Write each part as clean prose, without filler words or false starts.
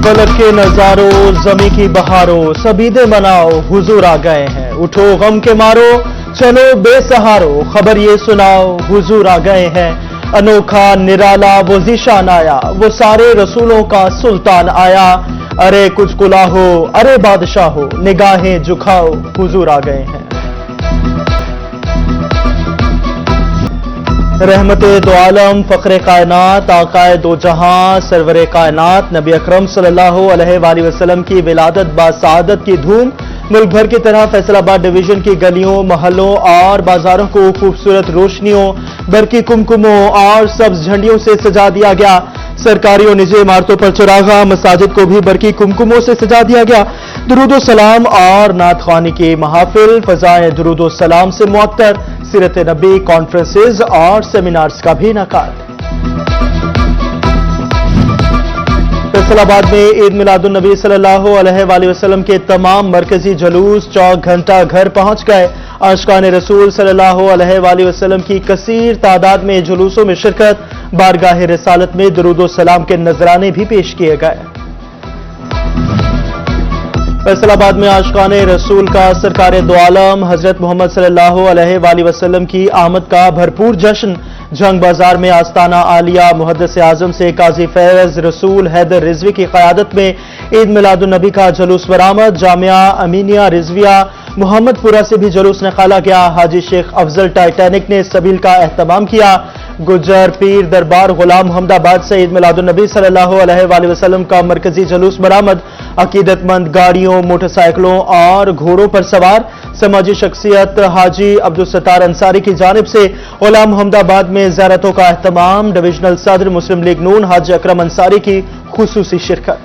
फलक के नजारों जमी की बहारों सबीदे मनाओ हुजूर आ गए हैं। उठो गम के मारो चलो बेसहारो खबर ये सुनाओ हुजूर आ गए हैं। अनोखा निराला वो ज़ीशान आया वो सारे रसूलों का सुल्तान आया। अरे कुछ कुला हो अरे बादशाह हो निगाहें झुकाओ हुजूर आ गए हैं। रहमत दो आलम फख्र कायनात आकाए दो जहां सरवर कायनात नबी अकरम सल्लल्लाहु अलैहि वसल्लम की विलादत बासआदत की धूम मुल्क भर की तरह फैसलाबाद डिवीजन की गलियों महलों और बाजारों को खूबसूरत रोशनियों बरकी कुमकुमों और सब्ज झंडियों से सजा दिया गया। सरकारी और निजी इमारतों पर चौराहा मसाजिद को भी बरकी कुमकुमों से सजा दिया गया। दुरूद सलाम और नात ख्वानी की महाफिल फजाएं दुरूद सलाम से मुअत्तर सीरत नबी कॉन्फ्रेंसेज और सेमिनार्स का भी इनेकाद। फैसलाबाद में ईद मिलादुन नबी सल्लल्लाहु अलैहि वसल्लम के तमाम मरकजी जुलूस चौक घंटा घर पहुंच गए। आशिकान रसूल सल्लल्लाहु अलैहि वसल्लम की कसीर तादाद में जुलूसों में शिरकत बारगाह रिसालत में दुरूद सलाम के नजराने भी पेश किए गए। फैसलाबाद में आशिकान रसूल का सरकार दो आलम हजरत मोहम्मद सल्लल्लाहु अलैहि वसल्लम की आमद का भरपूर जश्न। जंग बाजार में आस्ताना आलिया मुहद्दिस आजम से काजी फैज रसूल हैदर रिजवी की क़यादत में ईद मिलादुन नबी का जुलूस बरामद। जामिया अमीनिया रिजविया मोहम्मदपुरा से भी जुलूस निकाला गया। हाजी शेख अफजल टाइटैनिक ने सबील का एहतमाम किया। गुज्जर पीर दरबार गुलाम अहमदाबाद से ईद मिलादुन नबी सल्लल्लाहु अलैहि वसल्लम का मरकजी जुलूस बरामद। अकीदतमंद गाड़ियों मोटरसाइकिलों और घोड़ों पर सवार समाजी शख्सियत हाजी अब्दुल सत्तार अंसारी की जानिब से गुलाम अहमदाबाद में ज़ियारतों का एहतमाम। डिविजनल सदर मुस्लिम लीग नून हाजी अकरम अंसारी की खुसूसी शिरकत।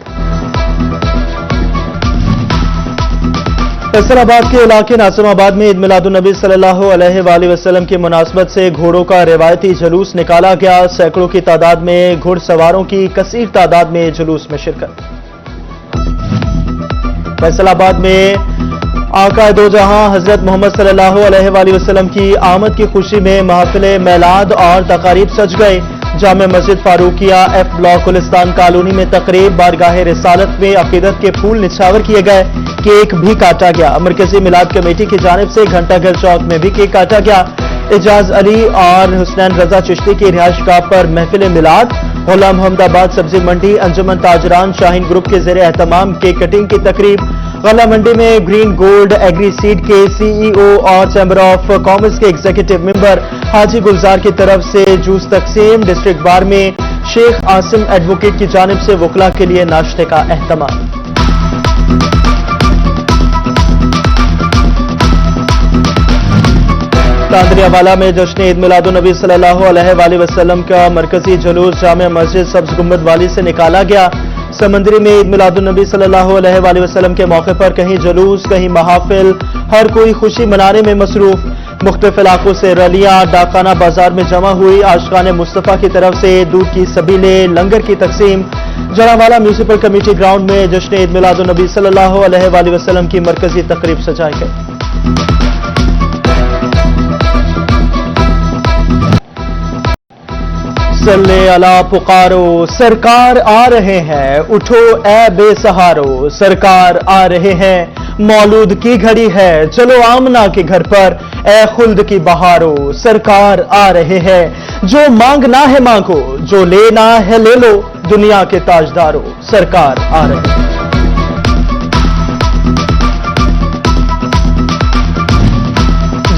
फैसलाबाद के इलाके नासिमाबाद में ईद मिलादुन नबी सल्लल्लाहु अलैहि वसल्लम की मुनासबत से घोड़ों का रिवायती जुलूस निकाला गया। सैकड़ों की तादाद में घुड़सवारों की कसीर तादाद में जुलूस में शिरकत। फैसलाबाद में आका दो जहां हजरत मोहम्मद सल्लल्लाहु अलैहि वसल्लम की आमद की खुशी में महफिल मेलाद और तकारीब सज गए। जामे मस्जिद Farooqia F block Gulistan colony में तकरीब बारगाह रिसालत में अकीदत के फूल निछावर किए गए। केक भी काटा गया। मरकजी मिलाद कमेटी की जानिब से घंटाघर चौक में भी केक काटा गया। एजाज अली और हुसनैन रजा चिश्ती की रिहाइशगाह पर महफिल मिलाद। गुलाम अहमदाबाद सब्जी मंडी अंजुमन ताजरान शाहीन ग्रुप के ज़ेरे एहतमाम केक कटिंग की तकरीब। गला मंडी में ग्रीन गोल्ड एग्री सीड के सीईओ और चैम्बर ऑफ कॉमर्स के एग्जीक्यूटिव मेंबर हाजी गुलजार की तरफ से जूस तकसीम। डिस्ट्रिक्ट बार में शेख आसिम एडवोकेट की जानिब से वकला के लिए नाश्ते का एहतमाम। तांदरियावाला में जश्न ईद मिलादुन नबी सल्लल्लाहु अलैहि वसल्लम का मरकजी जुलूस जामे मस्जिद सब्ज गुंबद वाली से निकाला गया। समंदरी में ईद मिलादुन नबी सल्लल्लाहु अलैहि वसल्लम के मौके पर कहीं जुलूस कहीं महाफिल हर कोई खुशी मनाने में मसरूफ। मुख्तलिफ इलाकों से रलियां डाकाना बाजार में जमा हुई। आशिकान मुस्तफा की तरफ से दूध की सबीलें लंगर की तकसीम। जरावाला म्यूनिसिपल कमेटी ग्राउंड में जश्न ईद मिलादुन नबी सल्लल्लाहु अलैहि वसल्लम की मरकजी तकरीब सजाई गई। सल्ले अला पुकारो सरकार आ रहे हैं उठो ए बेसहारो। सरकार आ रहे हैं मौलूद की घड़ी है चलो आमना के घर पर ए खुल्द की बहारो। सरकार आ रहे हैं जो मांगना है मांगो जो लेना है ले लो दुनिया के ताजदारों। सरकार आ रहे हैं।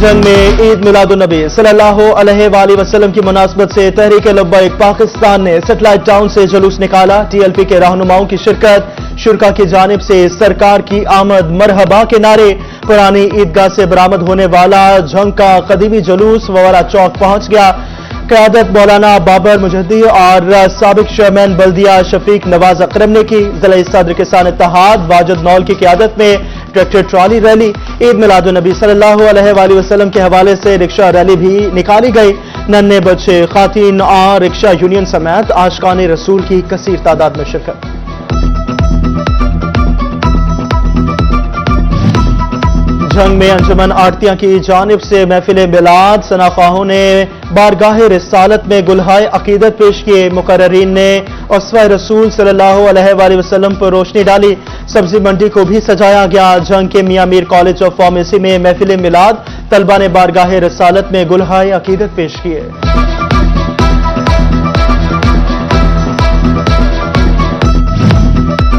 जंग में ईद मिलादुन नबी सल्लल्लाहु अलैहि वसल्लम की मुनासबत से तहरीक लब्बैक पाकिस्तान ने सेटेलाइट टाउन से जुलूस निकाला। टीएलपी के रहनुमाओं की शिरकत। शुरका की जानिब से सरकार की आमद मरहबा के नारे। पुरानी ईदगाह से बरामद होने वाला जंग का कदीमी जुलूस ववारा चौक पहुंच गया। क़यादत मौलाना बाबर मुजद्दी और साबिक चेयरमैन बल्दिया शफीक नवाज अकरम ने की। ज़िला सदर किसान इत्तेहाद वाजिद नौल की क़यादत में tractor trolley rally. Eid Miladun नबी सल्लल्लाहु अलैहि वसल्लम के हवाले से रिक्शा रैली भी निकाली गई। नन्हे बच्चे खातीन और रिक्शा यूनियन समेत आशिकान रसूल की कसीर तादाद में शिरकत। जंग में अंजुमन आड़तिया की जानिब से महफिल मिलाद सनाख्वाहों ने बारगाह रिसालत में गुलहाए अकीदत पेश किए। मुकर्ररीन ने उसवा रसूल सल्लल्लाहु अलैहि वसल्लम पर रोशनी डाली। सब्जी मंडी को भी सजाया गया। जंग के मियां मीर कॉलेज ऑफ फार्मेसी में महफिल मिलाद तलबा ने बारगाह रिसालत में गुलहाए अकीदत पेश किए।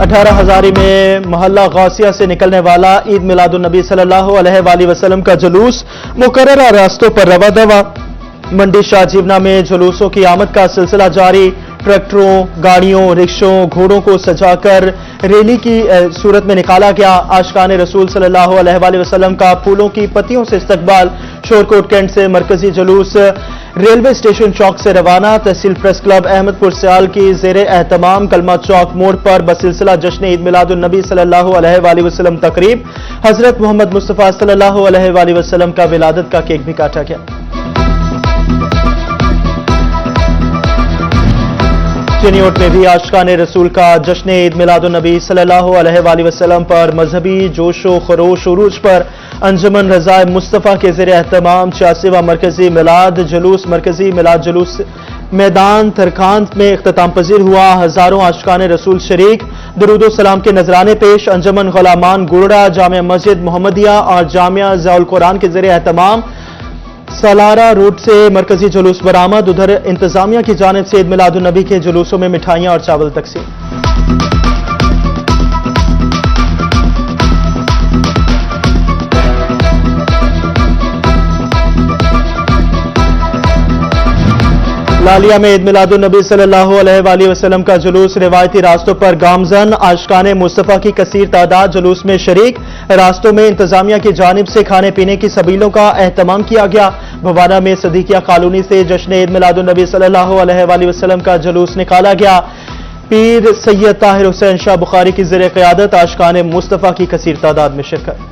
अठारह हजारी में मोहल्ला गौसिया से निकलने वाला ईद मिलादुन नबी सल्लल्लाहु अलैहि वसल्लम का जुलूस मुकर्ररा रास्तों पर रवा दवा। मंडी शाहजीवना में जुलूसों की आमद का सिलसिला जारी। ट्रैक्टरों, गाड़ियों, रिक्शों, घोड़ों को सजाकर रैली की सूरत में निकाला गया। आशिकाने रसूल सल्लल्लाहु अलैहि वसल्लम का फूलों की पत्तियों से इस्तकबाल। शोरकोट कैंट से मरकजी जुलूस रेलवे स्टेशन चौक से रवाना। तहसील प्रेस क्लब अहमदपुर सियाल की जेरे एहतमाम कलमा चौक मोड़ पर बसिलसिला जश्न ईद मिलादुन नबी सल्लल्लाहु अलैहि वसल्लम तकरीब। हजरत मोहम्मद मुस्तफा सल्लल्लाहु अलैहि वसल्लम का विलादत का केक भी काटा गया। चिनियोट में भी आशिकाने रसूल का जश्न ईद मिलादुन नबी सल्लल्लाहु अलैहि वसल्लम पर मजहबी जोशो खरोश उरूज पर अंजुमन रज़ाए मुस्तफ़ा के ज़ेरे एहतमाम 86वां मरकजी मिलाद जुलूस मरकजी मिलाद जुलूस मैदान तरकांत में इख्तिताम पजीर हुआ। हजारों आशिकाने रसूल शरीक दुरूद सलाम के नजराने पेश। अंजुमन गुलामान गुरड़ा जामिया मस्जिद मोहम्मदिया और जामिया ज़ियाउल कुरान के ज़ेरे एहतमाम सालारा रोड से मरकजी जुलूस बरामद। उधर इंतजामिया की जानिब से ईद मिलादुन नबी के जुलूसों में मिठाइयां और चावल तकसीम। लालिया में ईद मिलादुन नबी सल्लल्लाहु अलैहि वसल्लम का जुलूस रिवायती रास्तों पर गामजन। आशिकाने मुस्तफ़ा की कसीर तादाद जुलूस में शरीक। रास्तों में इंतजामिया की जानिब से खाने पीने की सबीलों का एहतमाम किया गया। भवाना में सदीकिया कॉलोनी से जश्न ईद मिलादुन नबी सल्लल्लाहु अलैहि वसल्लम का जुलूस निकाला गया। पीर सैयद ताहिर हुसैन शाह बुखारी की ज़ेरे क़यादत आशिकाने मुस्तफ़ा की कसीर तादाद में शिरकत।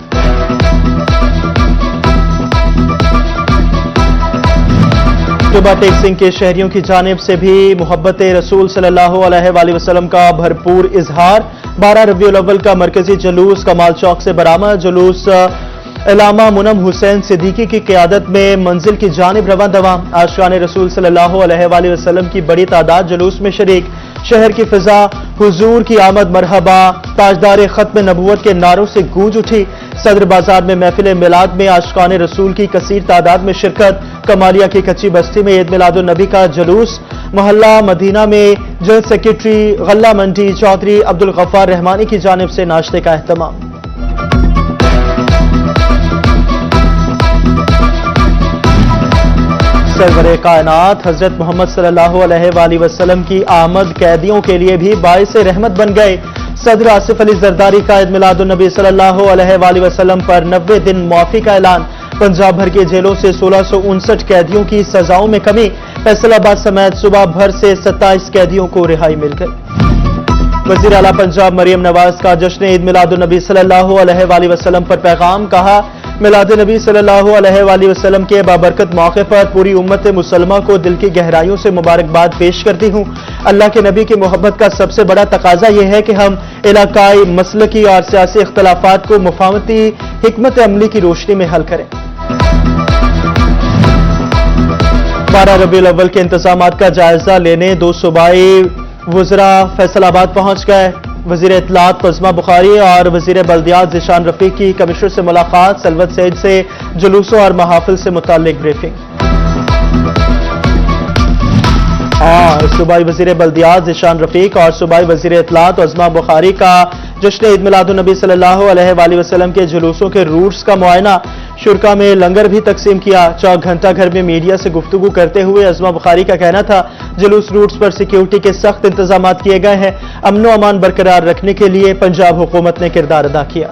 टुबा टेक सिंह के शहरियों की जानिब से भी मोहब्बत रसूल सल्लल्लाहु अलैहि वसल्लम का भरपूर इजहार। 12 रबीउल अव्वल का मरकजी जुलूस कमाल चौक से बरामद। जुलूस इलामा मुनम हुसैन सिद्दीकी की क़यादत में मंजिल की जानिब रवां दवा। आशिकाने रसूल सल्लल्लाहु अलैहि वसल्लम की बड़ी तादाद जुलूस में शरीक। शहर की फिजा हुजूर की आमद मरहबा ताजदार खत्म नबूवत के नारों से गूंज उठी। सदर बाजार में महफिल मिलाद में आशिकाने रसूल की कसीर तादाद में शिरकत। कमालिया की कच्ची बस्ती में ईद मिलादुन नबी का जुलूस। मोहल्ला मदीना में जनरल सेक्रेटरी गल्ला मंडी चौधरी अब्दुल गफ्फार रहमानी की जानिब से नाश्ते का एहतमाम। सरवरे कायनात हजरत मोहम्मद सल्लल्लाहु अलैहि वसल्लम की आमद कैदियों के लिए भी बाइस रहमत बन गए। सदर आसिफ अली जरदारी का ईद मिलादुन नबी सल्लल्लाहु अलैहि वसल्लम पर 90 दिन मुआफी का ऐलान। पंजाब भर के जेलों से 1659 कैदियों की सजाओं में कमी। फैसलाबाद समेत सुबह भर से 27 कैदियों को रिहाई मिल गई। वजीर आला पंजाब मरियम नवाज का जश्न ईद मिलादुन नबी सल्लल्लाहु अलैहि वसल्लम पर पैगाम। कहा, मिलाद नबी सल्लल्लाहु अलैहि वसल्लम के बाबरकत मौके पर पूरी उम्मत मुसलमा को दिल की गहराइयों से मुबारकबाद पेश करती हूँ। अल्लाह के नबी की मोहब्बत का सबसे बड़ा तकाजा यह है कि हम इलाकाई मसलकी और सियासी इख्तलाफात को मुफाहमती हिकमत अमली की रोशनी में हल करें। 12 रबीउल अव्वल के इंतजामात का जायजा लेने 2 सूबाई वज़रा फैसलाबाद पहुंच गए। वजीर इत्तलात फज़मा बुखारी और वजीर बल्दियात ज़ीशान रफ़ीक की कमिश्नर से मुलाकात। सलवत सैद से जुलूसों और महाफिल से मुताल्लिक ब्रीफिंग। सूबाई वजीर बल्दियात ज़ीशान रफ़ीक और सूबाई वजीर इत्तलात फज़मा बुखारी का जश्न ईद मिलादुन नबी सल्लल्लाहु अलैहि वसल्लम के जुलूसों के रूट्स का मुआयना। शुरका में लंगर भी तकसीम किया। चौक घंटा घर में मीडिया से गुफ्तगू करते हुए अज़मा बुखारी का कहना था, जुलूस रूट्स पर सिक्योरिटी के सख्त इंतजामात किए गए हैं। अमनो अमान बरकरार रखने के लिए पंजाब हुकूमत ने किरदार अदा किया।